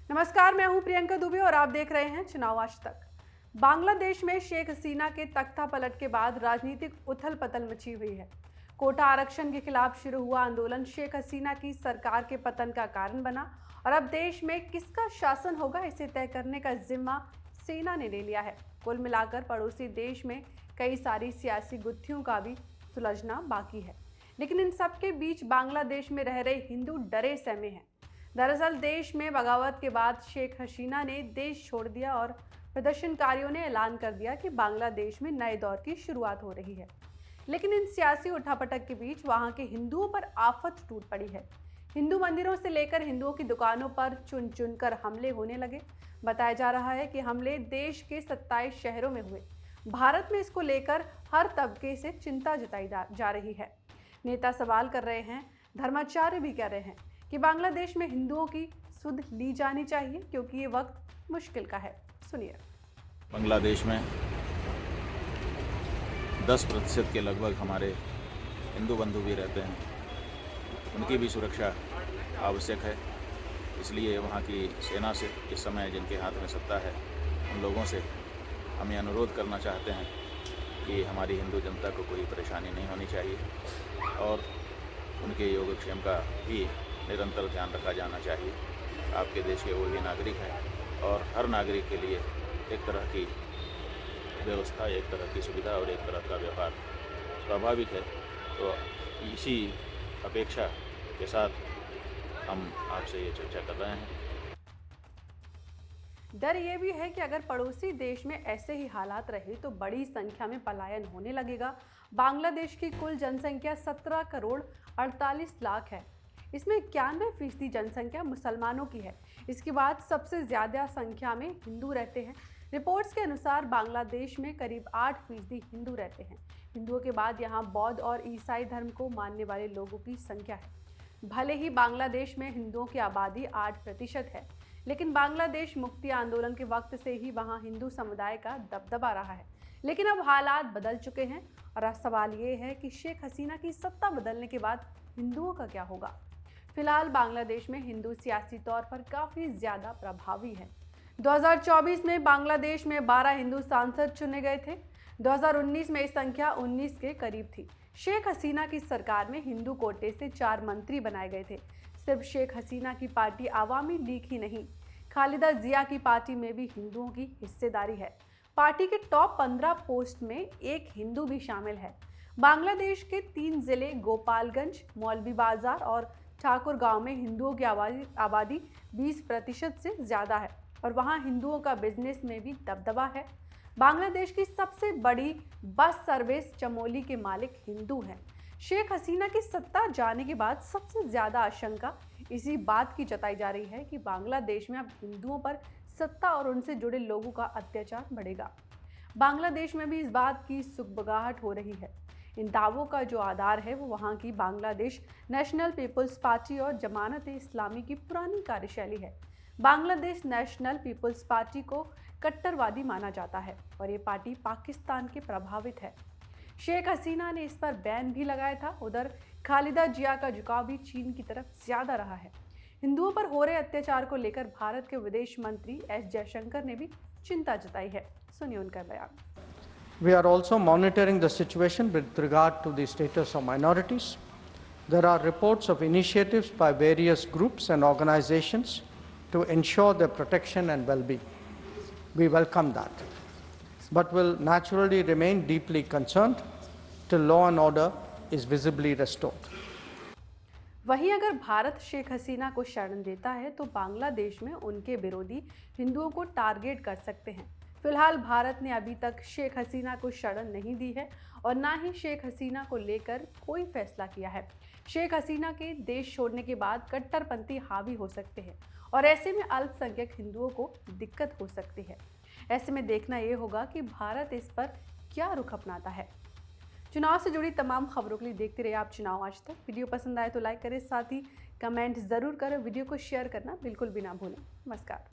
नमस्कार, मैं हूं प्रियंका दुबे और आप देख रहे हैं चुनाव आज तक। बांग्लादेश में शेख हसीना के तख्ता पलट के बाद राजनीतिक उथल पथल मची हुई है। कोटा आरक्षण के खिलाफ शुरू हुआ आंदोलन शेख हसीना की सरकार के पतन का कारण बना और अब देश में किसका शासन होगा इसे तय करने का जिम्मा सेना ने ले लिया है। कुल मिलाकर पड़ोसी देश में कई सारी सियासी गुत्थियों का भी सुलझना बाकी है, लेकिन इन सब के बीच बांग्लादेश में रह रहे हिंदू डरे सहमे हैं। दरअसल देश में बगावत के बाद शेख हसीना ने देश छोड़ दिया और प्रदर्शनकारियों ने ऐलान कर दिया कि बांग्लादेश में नए दौर की शुरुआत हो रही है। लेकिन इन सियासी उठापटक के बीच वहां के हिंदुओं पर आफत टूट पड़ी है। हिंदू मंदिरों से लेकर हिंदुओं की दुकानों पर चुन चुन कर हमले होने लगे। बताया जा रहा है कि हमले देश के 27 शहरों में हुए। भारत में इसको लेकर हर तबके से चिंता जताई जा रही है। नेता सवाल कर रहे हैं, धर्माचार्य भी कह रहे हैं कि बांग्लादेश में हिंदुओं की सुध ली जानी चाहिए क्योंकि ये वक्त मुश्किल का है। सुनिए। बांग्लादेश में 10% के लगभग हमारे हिंदू बंधु भी रहते हैं। उनकी भी सुरक्षा आवश्यक है। इसलिए वहाँ की सेना से इस समय जिनके हाथ में सत्ता है उन लोगों से हम ये अनुरोध करना चाहते हैं कि हमारी हिंदू जनता को कोई परेशानी नहीं होनी चाहिए और उनके योगक्षेम का भी निरंतर ध्यान रखा जाना चाहिए। आपके देश के वो भी नागरिक हैं और हर नागरिक के लिए एक तरह की व्यवस्था, एक तरह की सुविधा और एक तरह का व्यवहार स्वाभाविक है। तो इसी अपेक्षा के साथ हम आपसे ये चर्चा कर रहे हैं। डर ये भी है कि अगर पड़ोसी देश में ऐसे ही हालात रहे तो बड़ी संख्या में पलायन होने लगेगा। बांग्लादेश की कुल जनसंख्या 17 करोड़ 48 लाख है। इसमें 91% जनसंख्या मुसलमानों की है। इसके बाद सबसे ज़्यादा संख्या में हिंदू रहते हैं। रिपोर्ट्स के अनुसार बांग्लादेश में करीब 8% हिंदू रहते हैं। हिंदुओं के बाद यहाँ बौद्ध और ईसाई धर्म को मानने वाले लोगों की संख्या है। भले ही बांग्लादेश में हिंदुओं की आबादी 8% है, लेकिन बांग्लादेश मुक्ति आंदोलन के वक्त से ही वहाँ हिंदू समुदाय का दबदबा रहा है। लेकिन अब हालात बदल चुके हैं और अब सवाल ये है कि शेख हसीना की सत्ता बदलने के बाद हिंदुओं का क्या होगा। फिलहाल बांग्लादेश में हिंदू सियासी तौर पर काफ़ी ज़्यादा प्रभावी है। 2024 में बांग्लादेश में 12 हिंदू सांसद चुने गए थे। 2019 में इस संख्या 19 के करीब थी। शेख हसीना की सरकार में हिंदू कोटे से 4 मंत्री बनाए गए थे। सिर्फ शेख हसीना की पार्टी आवामी लीग ही नहीं, खालिदा जिया की पार्टी में भी हिंदुओं की हिस्सेदारी है। पार्टी के टॉप 15 पोस्ट में एक हिंदू भी शामिल है। बांग्लादेश के 3 जिले गोपालगंज, मौलवी बाजार और ठाकुर गांव में हिंदुओं की आबादी 20% से ज़्यादा है और वहां हिंदुओं का बिजनेस में भी दबदबा है। बांग्लादेश की सबसे बड़ी बस सर्विस चमोली के मालिक हिंदू हैं। शेख हसीना की सत्ता जाने के बाद सबसे ज़्यादा आशंका इसी बात की जताई जा रही है कि बांग्लादेश में अब हिंदुओं पर सत्ता और उनसे जुड़े लोगों का अत्याचार बढ़ेगा। बांग्लादेश में भी इस बात की सुगबुगाहट हो रही है। इन दावों का जो आधार है वो वहाँ की बांग्लादेश नेशनल पीपल्स पार्टी और जमानत-ए-इस्लामी की पुरानी कार्यशैली है। बांग्लादेश नेशनल पीपल्स पार्टी को कट्टरवादी माना जाता है और ये पार्टी पाकिस्तान के प्रभावित है। शेख हसीना ने इस पर बैन भी लगाया था। उधर खालिदा जिया का झुकाव भी चीन की तरफ ज़्यादा रहा है। हिंदुओं पर हो रहे अत्याचार को लेकर भारत के विदेश मंत्री एस जयशंकर ने भी चिंता जताई है। सुनिए उनका बयान। We are also monitoring the situation with regard to the status of minorities. There are reports of initiatives by various groups and organizations to ensure their protection and well-being. We welcome that, but will naturally remain deeply concerned till law and order is visibly restored. वहीं अगर भारत शेख हसीना को शरण देता है तो बांग्लादेश में उनके विरोधी हिंदुओं को टारगेट कर सकते हैं। फिलहाल भारत ने अभी तक शेख हसीना को शरण नहीं दी है और ना ही शेख हसीना को लेकर कोई फैसला किया है। शेख हसीना के देश छोड़ने के बाद कट्टरपंथी हावी हो सकते हैं और ऐसे में अल्पसंख्यक हिंदुओं को दिक्कत हो सकती है। ऐसे में देखना ये होगा कि भारत इस पर क्या रुख अपनाता है। चुनाव से जुड़ी तमाम खबरों के लिए देखते रहिए आप चुनाव आज तक। वीडियो पसंद आए तो लाइक करें, साथ ही कमेंट ज़रूर करें। वीडियो को शेयर करना बिल्कुल भी ना भूलें। नमस्कार।